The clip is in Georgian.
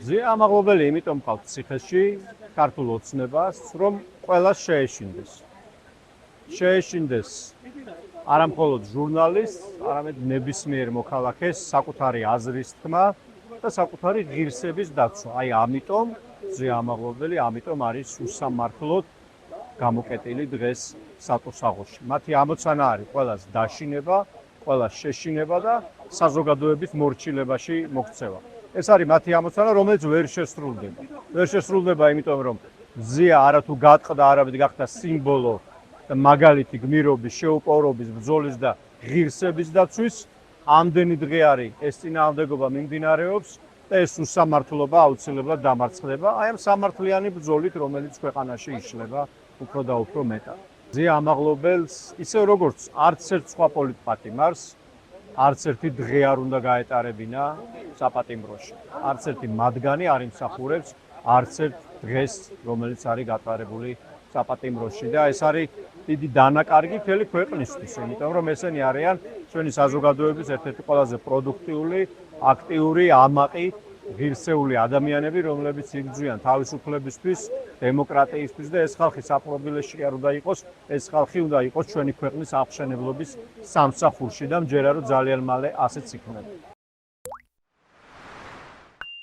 ამაღლობელი იმიტომ მყავთ ციხეში ქართულ ოცნებას, რომ ყველას შეეშინდეს. შეეშინდეს არა მხოლოდ ჟურნალისტს, არამედ ნებისმიერ მოქალაქეს საკუთარი აზრის თქმა და საკუთარი ღირსების დაცვა. აი ამიტომ ამაღლობელი, ამიტომ არის უსამართლოდ გამოკეტილი დღეს სატუსაღოში. მათი ამოცანა არის ყველას დაშინება, ყველას შეშინება და საზოგადოების მორჩილებაში მოქცევა. ეს არის მათი ამოცანა, რომელიც ვერ შესრულდება. ვერ შესრულდება, იმიტომ რომ ზია არათუ გატყდა, არამედ გახდა სიმბოლო და მაგალითი გმირობის, შეუპოვრობის, ბრძოლის და ღირსების დაცვის. ამდენი დღე არის ეს წინააღმდეგობა მიმდინარეობს და ეს უსამართლობა აუცილებლად დამარცხდება აი ამ სამართლიანი ბრძოლით, რომელიც ქვეყანაში იშლება უფრო და უფრო მეტად. ზია ამაღლობელს, ისე როგორც არც ერთ სხვა პოლიტპატიმარს, არც ერთი დღე არ უნდა გაეტარებინა საპატიმროში. არც ერთი მათგანი არ იმსახურებს არც ერთ დღეს, რომელიც არის გატარებული საპატიმროში და ეს არის დიდი დანაკარგი მთელი ქვეყნისთვის, იმიტომ რომ ესენი არიან ჩვენი საზოგადოების ერთ-ერთი ყველაზე პროდუქტიული, აქტიური, ამაყი, ღირსეული ადამიანები, რომლებიც იბრძვიან თავისუფლებისთვის, დემოკრატიისთვის და ეს ხალხი საპყრობილეში არ უნდა იყოს, ეს ხალხი უნდა იყოს ჩვენი ქვეყნის აღმშენებლობის სამსახურში და მჯერა რომ ძალიან მალე ასეც იქნება.